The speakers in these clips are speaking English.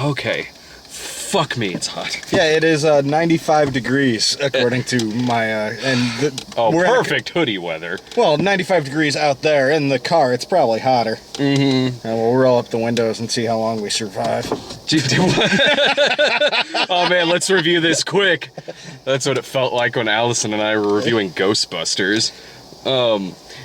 Okay. Fuck me, it's hot. Yeah, it is 95 degrees, according to my, Perfect hoodie weather. Well, 95 degrees out there. In the car, it's probably hotter. Mm-hmm. And we'll roll up the windows and see how long we survive. Oh man, let's review this quick. That's what it felt like when Allison and I were reviewing Ghostbusters.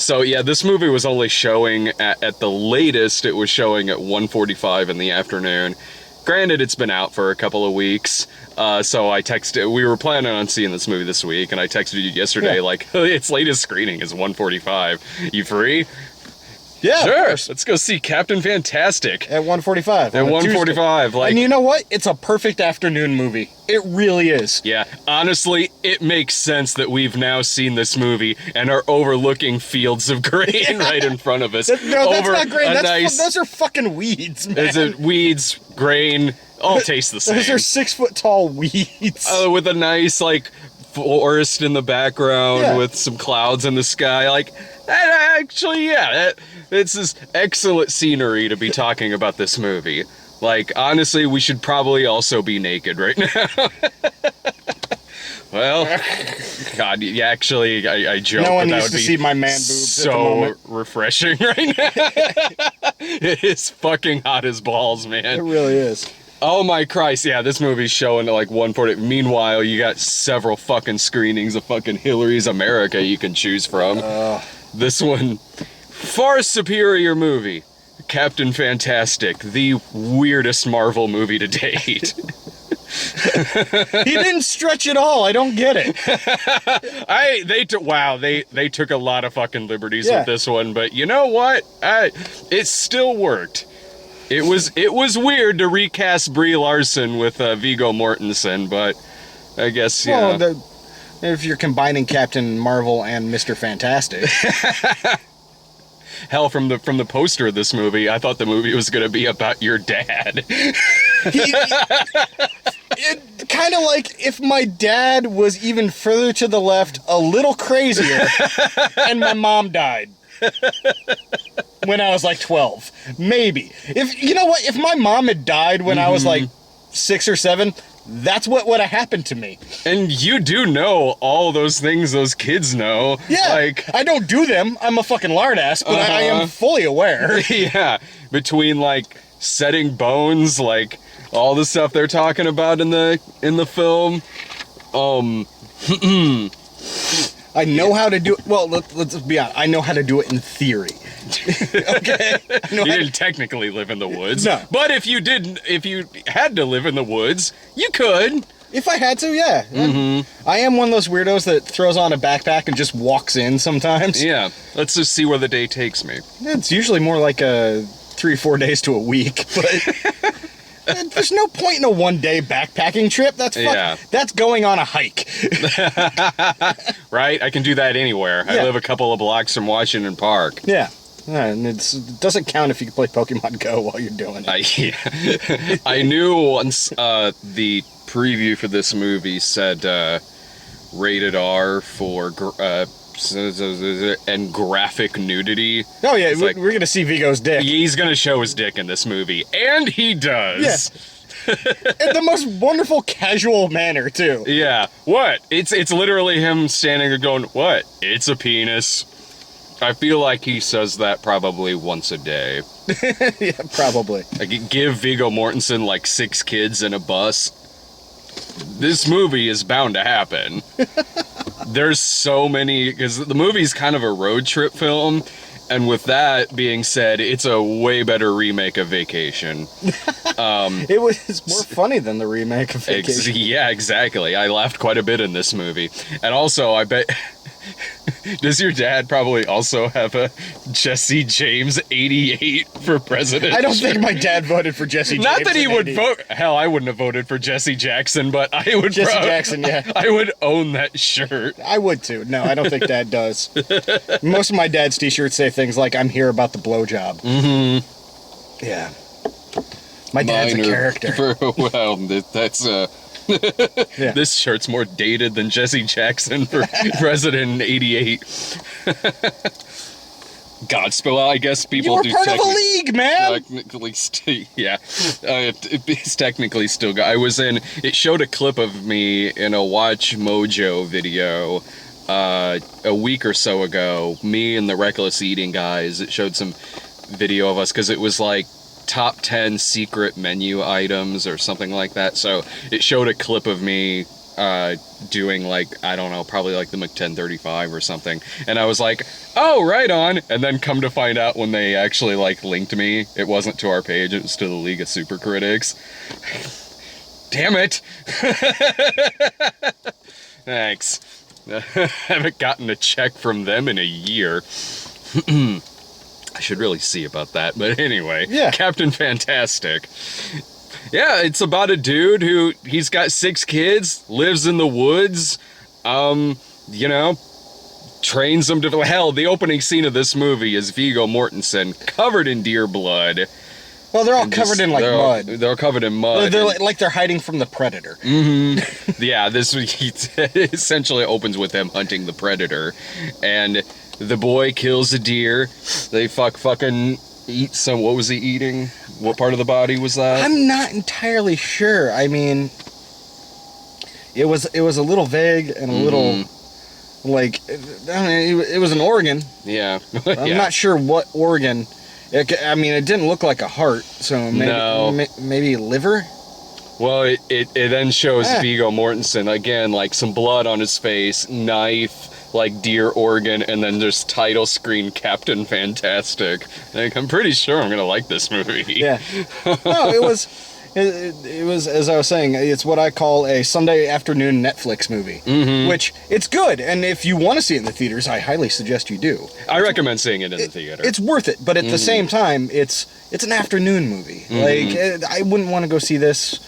So yeah, this movie was only showing at the latest, it was showing at 1:45 in the afternoon. Granted, it's been out for a couple of weeks, so I texted, we were planning on seeing this movie this week, and I texted you yesterday, like, its latest screening is 1:45. You free? Yeah, sure. Let's go see Captain Fantastic. At 1:45. At 1:45. Like, and you know what? It's a perfect afternoon movie. It really is. Yeah, honestly, it makes sense that we've now seen this movie and are overlooking fields of grain right in front of us. That's not grain. Those are fucking weeds, man. Is it weeds, grain, all taste the same. Those are 6 foot tall weeds. With a nice, like, forest in the background with some clouds in the sky. Like, that actually, it's this excellent scenery to be talking about this movie. Like, honestly, we should probably also be naked right now. Well, God, yeah, actually, I joke. No one that needs would to be see my man boobs so at the moment. refreshing right now. It is fucking hot as balls, man. It really is. Oh my Christ, yeah, this movie's showing at like 1:40. Meanwhile, you got several fucking screenings of fucking Hillary's America you can choose from. This one, far superior movie. Captain Fantastic, the weirdest Marvel movie to date. He didn't stretch at all. I don't get it. They took a lot of fucking liberties with this one, but you know what? It still worked. It was weird to recast Brie Larson with Viggo Mortensen, but I guess if you're combining Captain Marvel and Mr. Fantastic. Hell, from the poster of this movie, I thought the movie was going to be about your dad. It kind of like if my dad was even further to the left, a little crazier, and my mom died. When I was like 12. Maybe. If my mom had died when I was like 6 or 7, that's what would have happened to me. And you do know all those things those kids know. Yeah, like, I don't do them. I'm a fucking lard ass, but I am fully aware. Yeah, between like setting bones, like all the stuff they're talking about in the film. I know how to do it. Well, let's be honest. I know how to do it in theory. Okay? You didn't technically live in the woods. No. But if you had to live in the woods, you could. If I had to, yeah. I am one of those weirdos that throws on a backpack and just walks in sometimes. Yeah. Let's just see where the day takes me. It's usually more like 3 or 4 days to a week, but there's no point in a one-day backpacking trip. That's going on a hike. Right? I can do that anywhere. Yeah. I live a couple of blocks from Washington Park. Yeah. And it doesn't count if you can play Pokemon Go while you're doing it. I knew once the preview for this movie said rated R for and graphic nudity. Oh yeah, we're gonna see Viggo's dick. He's gonna show his dick in this movie, and he does. Yes. In the most wonderful casual manner too. Yeah. What? It's literally him standing there going, "What? It's a penis." I feel like he says that probably once a day. Yeah, probably. Like, give Viggo Mortensen like 6 kids in a bus. This movie is bound to happen. There's so many, because the movie's kind of a road trip film, and with that being said, it's a way better remake of Vacation. It was more funny than the remake of Vacation. Yeah, exactly. I laughed quite a bit in this movie. And also, I bet... Does your dad probably also have a Jesse James 88 for president? I don't think my dad voted for Jesse James. Not that he would vote. Hell, I wouldn't have voted for Jesse Jackson, but I would. Jesse Jackson, yeah. I would own that shirt. I would too. No, I don't think Dad does. Most of my dad's t-shirts say things like, "I'm here about the blowjob." Mm-hmm. Yeah. My dad's a character. Well, that's yeah. This shirt's more dated than Jesse Jackson for president in '88. Godspell. Well, I guess people You were do part of a league, man. technically yeah, it's technically still. I was in. It showed a clip of me in a Watch Mojo video a week or so ago. Me and the Reckless Eating guys. It showed some video of us because it was like top 10 secret menu items or something like that. So it showed a clip of me doing like, I don't know, probably like the McTen or something, and I was like, oh, right on. And then come to find out, when they actually like linked me, it wasn't to our page, it was to the League of Super Critics. Damn it. Thanks. Haven't gotten a check from them in a year. I should really see about that, but anyway, yeah. Captain Fantastic. Yeah, it's about a dude who, he's got 6 kids, lives in the woods, you know, trains them to... Hell, the opening scene of this movie is Viggo Mortensen covered in deer blood. Well, they're all covered in, like, mud. They're all covered in mud. They're like they're hiding from the predator. Mm-hmm. Yeah, this essentially opens with them hunting the predator. And the boy kills a deer. They fucking eat some... What was he eating? What part of the body was that? I'm not entirely sure. I mean, it was a little vague and a little, like, I mean, it was an organ. Yeah. I'm not sure what organ. I mean, it didn't look like a heart, so maybe liver? Well, it then shows Viggo Mortensen, again, like some blood on his face, knife, like deer organ, and then there's title screen Captain Fantastic. Like, I'm pretty sure I'm gonna like this movie. Yeah. No, it was, as I was saying, it's what I call a Sunday afternoon Netflix movie, which it's good, and if you want to see it in the theaters, I highly suggest you do. I recommend seeing it in the theater. It's worth it, but at the same time, it's an afternoon movie. Like, I wouldn't want to go see this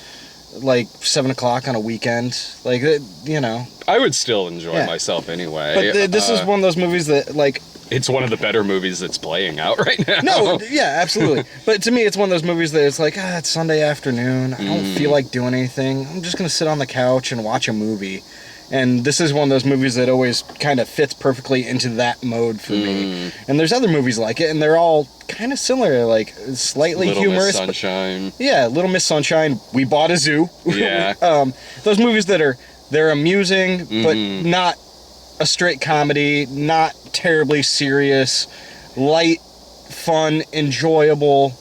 like 7 o'clock on a weekend, like, you know. I would still enjoy myself anyway. But this is one of those movies that, like, it's one of the better movies that's playing out right now. No, yeah, absolutely. But to me, it's one of those movies that it's like, it's Sunday afternoon. I don't feel like doing anything. I'm just gonna sit on the couch and watch a movie. And this is one of those movies that always kind of fits perfectly into that mode for me. And there's other movies like it, and they're all kind of similar, like slightly Little humorous. Miss Sunshine. Yeah, Little Miss Sunshine. We Bought a Zoo. Yeah. Those movies that they're amusing, but not a straight comedy, not terribly serious, light, fun, enjoyable.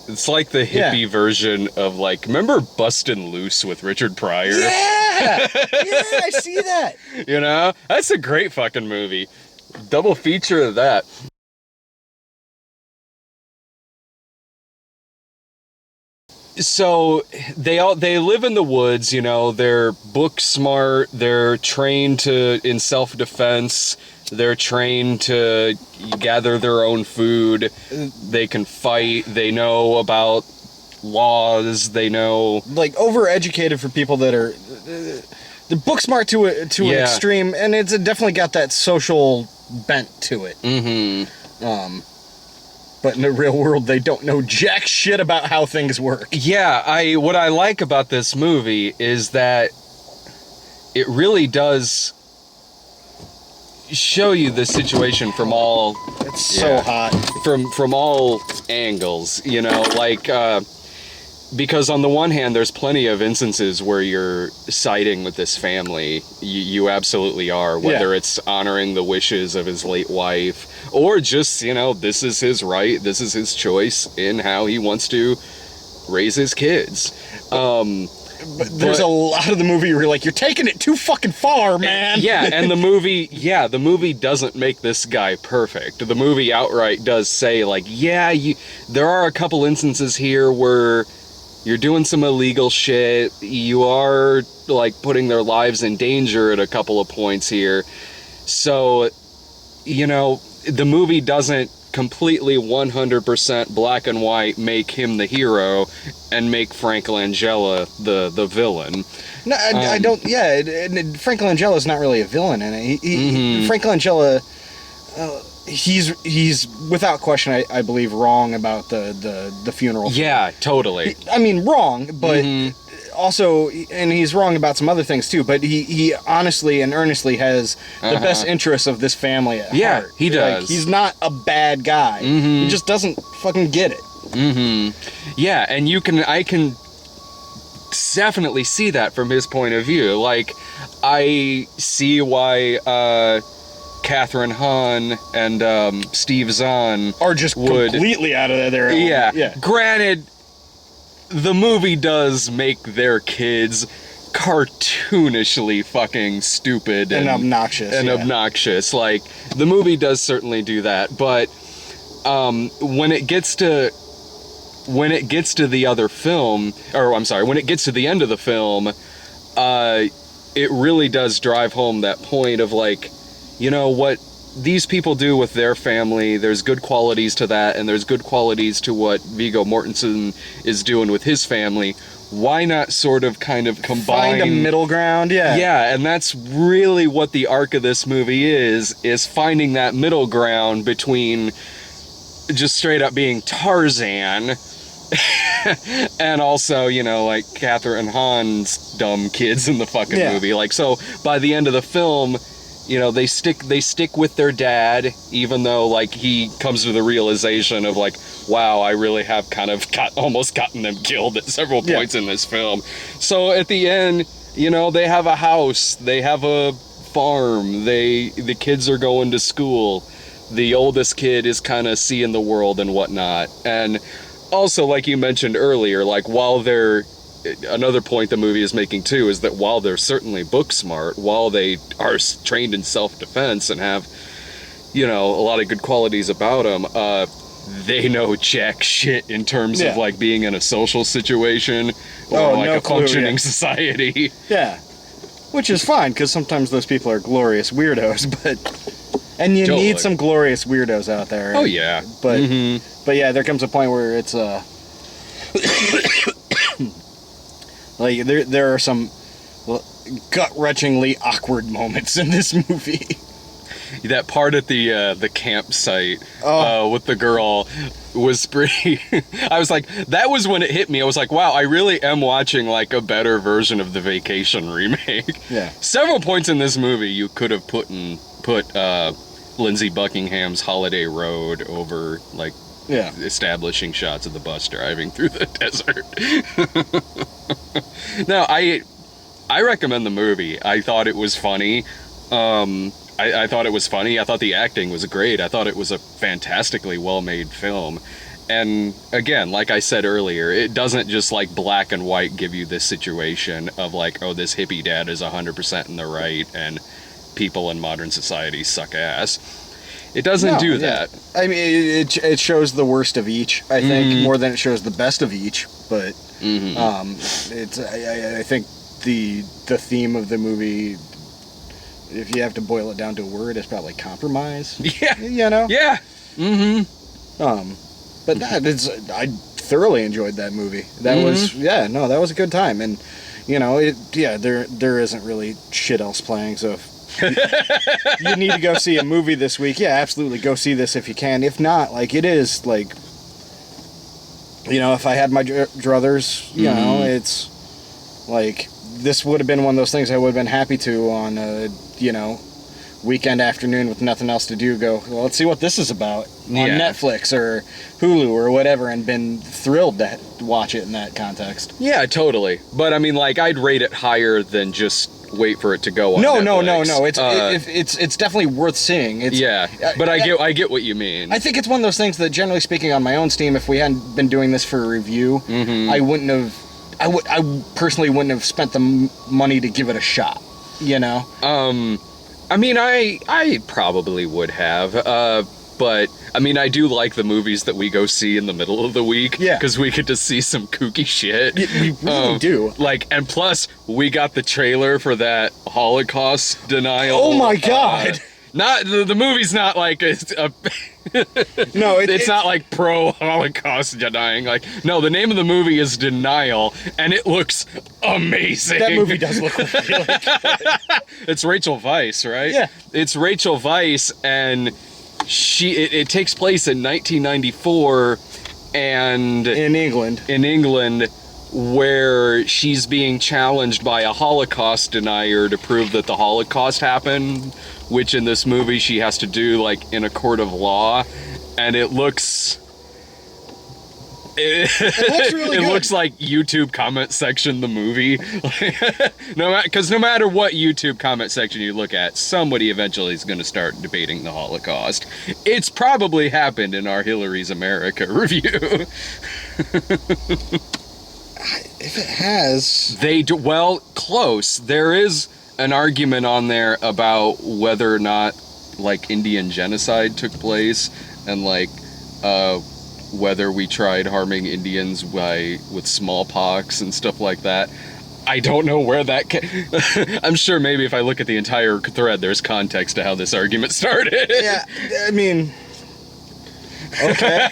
It's like the hippie version of, like, remember Bustin' Loose with Richard Pryor? Yeah! Yeah, I see that. You know? That's a great fucking movie. Double feature of that. So they live in the woods, you know, they're book smart, they're trained in self-defense, they're trained to gather their own food, they can fight, they know about laws, they know... Like, overeducated for people that are... they're book smart to an extreme, and it's definitely got that social bent to it. But in the real world, they don't know jack shit about how things work. Yeah, what I like about this movie is that it really does show you the situation from all... It's so hot. From all angles, you know, like, because on the one hand, there's plenty of instances where you're siding with this family. You absolutely are, whether it's honoring the wishes of his late wife, or just, you know, this is his right, this is his choice in how he wants to raise his kids. But there's a lot of the movie where you're like, you're taking it too fucking far, man. Yeah, and the movie doesn't make this guy perfect. The movie outright does say, like, there are a couple instances here where you're doing some illegal shit, you are, like, putting their lives in danger at a couple of points here. So, you know, the movie doesn't completely 100% black and white make him the hero and make Frank Langella the villain. No, I don't. Yeah, Frank Langella's not really a villain in it. Frank Langella, he's without question, I believe, wrong about the funeral. Yeah, totally. I mean, wrong, but also, and he's wrong about some other things too, but he honestly and earnestly has the best interests of this family at heart. he does. Like, he's not a bad guy. He just doesn't fucking get it. Yeah, and I can definitely see that from his point of view. Like, I see why Catherine Hahn and Steve Zahn Are just completely out of their element. yeah. Granted, the movie does make their kids cartoonishly fucking stupid And obnoxious. and yeah. obnoxious. Like, the movie does certainly do that, but when it gets to the other film, or I'm sorry, when it gets to the end of the film, it really does drive home that point of, like, you know, what these people do with their family, there's good qualities to that, and there's good qualities to what Viggo Mortensen is doing with his family. Why not sort of kind of combine... Find a middle ground, yeah. Yeah, and that's really what the arc of this movie is finding that middle ground between just straight up being Tarzan and also, you know, like Catherine Hahn's dumb kids in the fucking movie. Like, so by the end of the film, you know, they stick with their dad, even though, like, he comes to the realization of, like, wow, I really have kind of almost gotten them killed at several points in this film. So at the end, you know, they have a house, they have a farm, the kids are going to school, the oldest kid is kind of seeing the world and whatnot. And also, like you mentioned earlier, like, another point the movie is making too is that while they're certainly book smart, while they are trained in self-defense and have, you know, a lot of good qualities about them, they know jack shit in terms of, like, being in a social situation or like a functioning society. Yeah, which is fine because sometimes those people are glorious weirdos, and you need some glorious weirdos out there. Oh yeah, but yeah, there comes a point where it's like there are some gut-wrenchingly awkward moments in this movie. That part at the campsite with the girl was pretty... I was like, that was when it hit me. I was like, wow, I really am watching, like, a better version of the Vacation remake. Yeah. Several points in this movie you could have put Lindsey Buckingham's Holiday Road over, like, establishing shots of the bus driving through the desert. No, I recommend the movie. I thought it was funny. I thought it was funny. I thought the acting was great. I thought it was a fantastically well-made film. And again, like I said earlier, it doesn't just, like, black and white give you this situation of, like, oh, this hippie dad is 100% in the right and people in modern society suck ass. It doesn't do that. I mean, it shows the worst of each, I think, more than it shows the best of each. But it's I think the theme of the movie, if you have to boil it down to a word, is probably compromise. Yeah. You know? Yeah. But I thoroughly enjoyed that movie. That was that was a good time. And, you know, there isn't really shit else playing, so if you need to go see a movie this week, absolutely go see this if you can. If not, like, it is, like, you know, if I had my druthers, you know, it's like, this would have been one of those things I would have been happy to on a, you know, weekend afternoon with nothing else to do, go, well, let's see what this is about on Netflix or Hulu or whatever, and been thrilled to watch it in that context. Yeah, totally. But I mean, like, I'd rate it higher than just wait for it to go on Netflix. No. It's definitely worth seeing. But I get what you mean. I think it's one of those things that, generally speaking, on my own Steam, if we hadn't been doing this for a review, I wouldn't have. I personally wouldn't have spent the money to give it a shot. You know. I mean, I probably would have. But I mean, I do like the movies that we go see in the middle of the week. Yeah. Because we get to see some kooky shit. We really do. Like, and plus, we got the trailer for that Holocaust denial. Oh my God. Not the movie's not like no, it's not like pro Holocaust denying. Like, no, the name of the movie is Denial, and it looks amazing. That movie does look really good. It's Rachel Weisz, right? Yeah, it's Rachel Weisz, and it takes place in 1994, and in England, where she's being challenged by a Holocaust denier to prove that the Holocaust happened, which in this movie she has to do like in a court of law, and it looks really it good. looks like YouTube comment section the movie. Because no matter what YouTube comment section you look at, somebody eventually is going to start debating the Holocaust. It's probably happened in our Hillary's America review. If it has, They do, well, close. There is an argument on there about whether or not like Indian genocide took place, and like whether we tried harming Indians with smallpox and stuff like that. I don't know where that I'm sure maybe if I look at the entire thread, there's context to how this argument started. yeah, I mean, okay.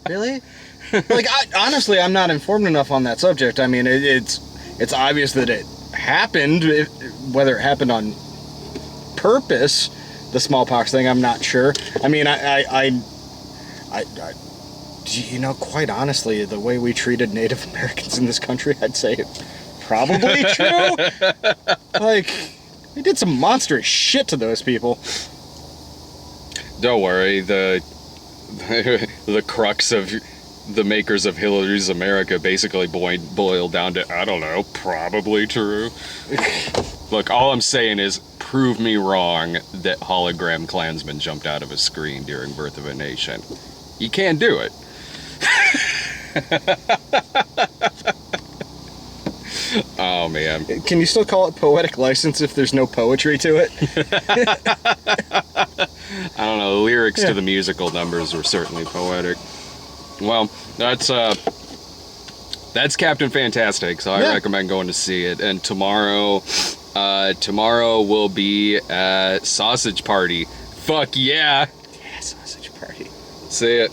Really? Like, honestly, I'm not informed enough on that subject. I mean, it's obvious that it happened. Whether it happened on purpose, the smallpox thing, I'm not sure. I mean, you know, quite honestly, the way we treated Native Americans in this country, I'd say probably true. Like, we did some monstrous shit to those people. Don't worry, the crux of the makers of Hillary's America basically boiled down to, I don't know, probably true. Look, all I'm saying is, prove me wrong that hologram Klansmen jumped out of a screen during Birth of a Nation. You can't do it. Oh, man. Can you still call it poetic license if there's no poetry to it? I don't know, the lyrics to the musical numbers were certainly poetic. Well, that's Captain Fantastic, so I recommend going to see it. And tomorrow we'll be at Sausage Party. Fuck yeah! Yeah, Sausage Party. See it.